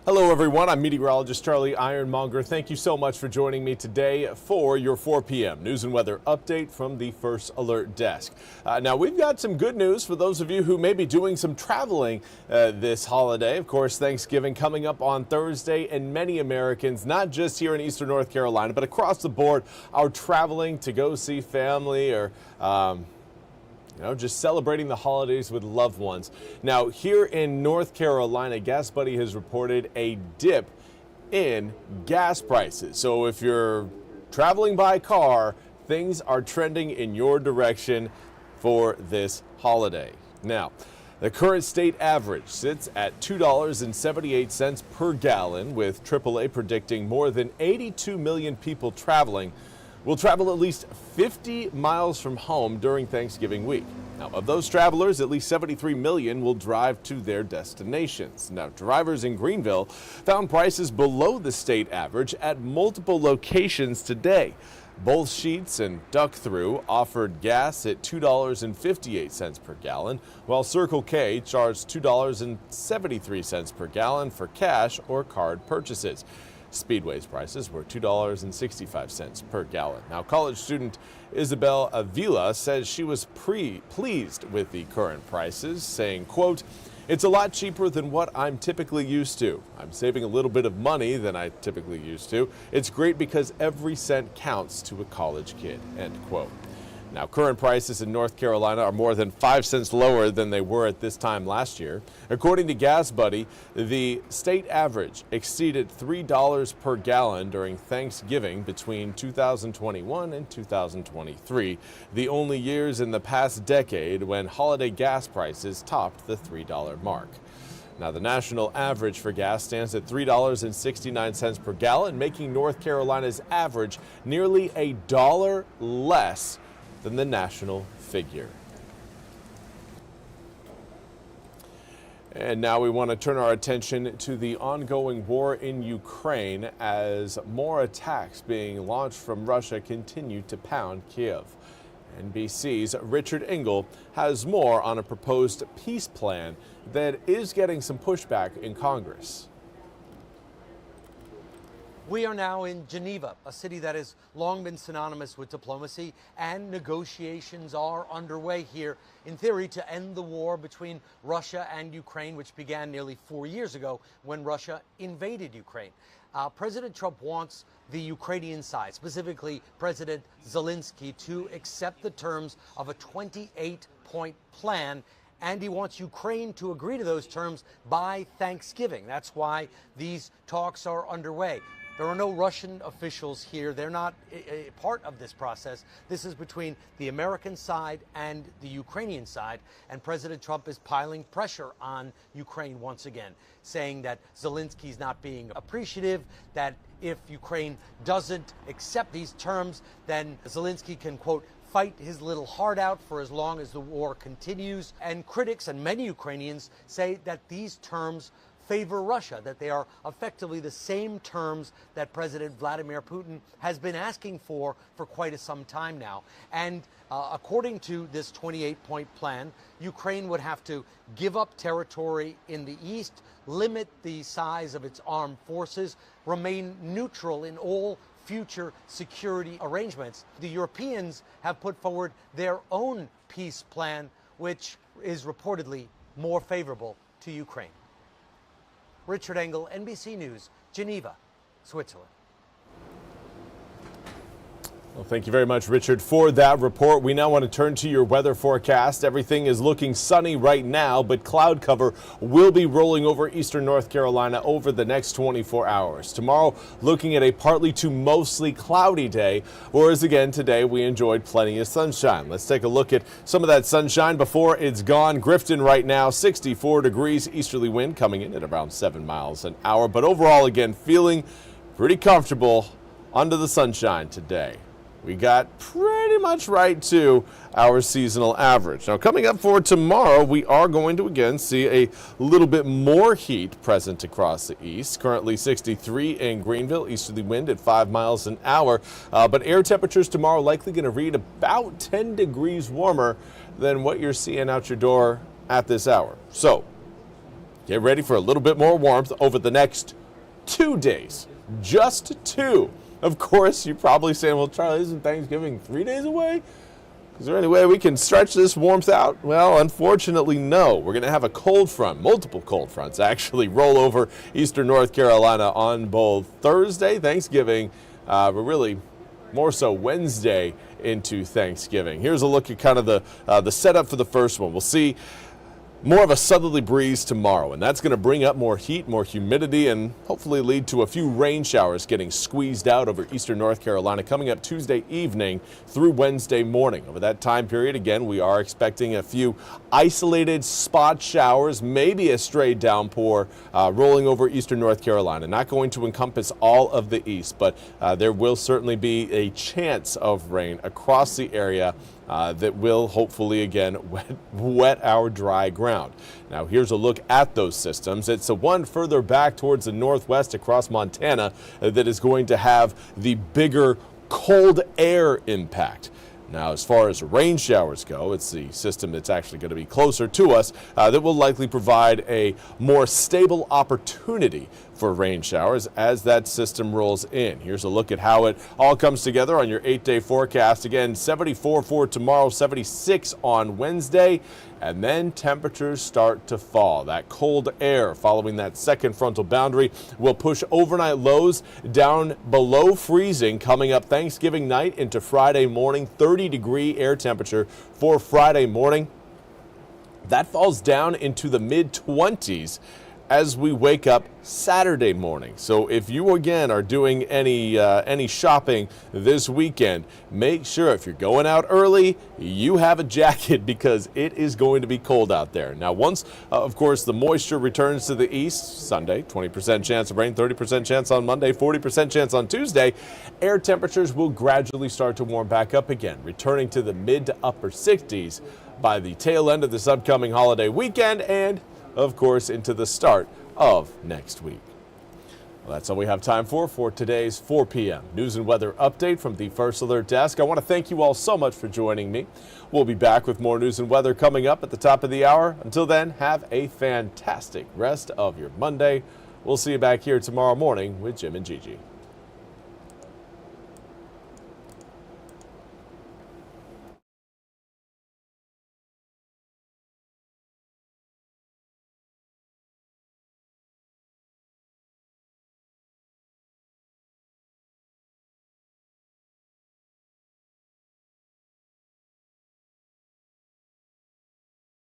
Hello everyone, I'm Meteorologist Charlie Ironmonger. Thank you so much for joining me today for your 4 p.m. news and weather update from the First Alert Desk. Now we've got some good news for those of you who may be doing some traveling this holiday. Of course, Thanksgiving coming up on Thursday, and many Americans, not just here in Eastern North Carolina, but across the board, are traveling to go see family or just celebrating the holidays with loved ones. Now, here in North Carolina, Gas Buddy has reported a dip in gas prices. So if you're traveling by car, things are trending in your direction for this holiday. Now, the current state average sits at $2.78 per gallon, with AAA predicting more than 82 million people will travel at least 50 miles from home during Thanksgiving week. Now, of those travelers, at least 73 million will drive to their destinations. Now, drivers in Greenville found prices below the state average at multiple locations today. Both Sheetz and Duck Through offered gas at $2.58 per gallon, while Circle K charged $2.73 per gallon for cash or card purchases. Speedway's prices were $2.65 per gallon. Now, college student Isabel Avila says she was pleased with the current prices, saying, quote, "It's a lot cheaper than what I'm typically used to. I'm saving a little bit of money than I typically used to. It's great because every cent counts to a college kid," end quote. Now, current prices in North Carolina are more than 5 cents lower than they were at this time last year. According to Gas Buddy, the state average exceeded $3 per gallon during Thanksgiving between 2021 and 2023, the only years in the past decade when holiday gas prices topped the $3 mark. Now, the national average for gas stands at $3.69 per gallon, making North Carolina's average nearly $1 less than the national figure. And now we want to turn our attention to the ongoing war in Ukraine as more attacks being launched from Russia continue to pound Kiev. NBC's Richard Engel has more on a proposed peace plan that is getting some pushback in Congress. We are now in Geneva, a city that has long been synonymous with diplomacy, and negotiations are underway here, in theory, to end the war between Russia and Ukraine, which began nearly 4 years ago when Russia invaded Ukraine. President Trump wants the Ukrainian side, specifically President Zelensky, to accept the terms of a 28-point plan, and he wants Ukraine to agree to those terms by Thanksgiving. That's why these talks are underway. There are no Russian officials here. They're not a part of this process. This is between the American side and the Ukrainian side, and President Trump is piling pressure on Ukraine once again, saying that Zelensky's not being appreciative, that if Ukraine doesn't accept these terms, then Zelensky can, quote, fight his little heart out for as long as the war continues. And critics and many Ukrainians say that these terms favor Russia, that they are effectively the same terms that President Vladimir Putin has been asking for quite some time now. And according to this 28-point plan, Ukraine would have to give up territory in the east, limit the size of its armed forces, remain neutral in all future security arrangements. The Europeans have put forward their own peace plan, which is reportedly more favorable to Ukraine. Richard Engel, NBC News, Geneva, Switzerland. Well, thank you very much, Richard, for that report. We now want to turn to your weather forecast. Everything is looking sunny right now, but cloud cover will be rolling over eastern North Carolina over the next 24 hours. Tomorrow, looking at a partly to mostly cloudy day, whereas again today we enjoyed plenty of sunshine. Let's take a look at some of that sunshine before it's gone. Grifton right now, 64 degrees, easterly wind coming in at around 7 miles an hour. But overall, again, feeling pretty comfortable under the sunshine today. We got pretty much right to our seasonal average. Now, coming up for tomorrow, we are going to again see a little bit more heat present across the east. Currently 63 in Greenville, easterly wind at 5 miles an hour. But air temperatures tomorrow likely going to read about 10 degrees warmer than what you're seeing out your door at this hour. So, get ready for a little bit more warmth over the next 2 days. Just 2. Of course, you're probably saying, well, Charlie, isn't Thanksgiving 3 days away? Is there any way we can stretch this warmth out? Well, unfortunately, no. We're going to have a cold front, multiple cold fronts actually, roll over eastern North Carolina on both Thursday, Thanksgiving, but really more so Wednesday into Thanksgiving. Here's a look at kind of the setup for the first one. We'll see more of a southerly breeze tomorrow, and that's going to bring up more heat, more humidity, and hopefully lead to a few rain showers getting squeezed out over eastern North Carolina coming up Tuesday evening through Wednesday morning. Over that time period, again, we are expecting a few isolated spot showers, maybe a stray downpour rolling over eastern North Carolina. Not going to encompass all of the east, but there will certainly be a chance of rain across the area that will hopefully, again, wet our dry ground. Now, here's a look at those systems. It's the one further back towards the northwest across Montana that is going to have the bigger cold air impact. Now, as far as rain showers go, it's the system that's actually going to be closer to us that will likely provide a more stable opportunity for rain showers as that system rolls in. Here's a look at how it all comes together on your 8-day forecast. Again, 74 for tomorrow, 76 on Wednesday, and then temperatures start to fall. That cold air following that second frontal boundary will push overnight lows down below freezing coming up Thanksgiving night into Friday morning. 30-degree air temperature for Friday morning. That falls down into the mid-20s as we wake up Saturday morning. So if you again are doing any shopping this weekend, make sure if you're going out early, you have a jacket because it is going to be cold out there. Now, once, of course, the moisture returns to the east, Sunday, 20% chance of rain, 30% chance on Monday, 40% chance on Tuesday, air temperatures will gradually start to warm back up again, returning to the mid to upper 60s by the tail end of this upcoming holiday weekend and of course, into the start of next week. Well, that's all we have time for today's 4 p.m. news and weather update from the First Alert Desk. I want to thank you all so much for joining me. We'll be back with more news and weather coming up at the top of the hour. Until then, have a fantastic rest of your Monday. We'll see you back here tomorrow morning with Jim and Gigi.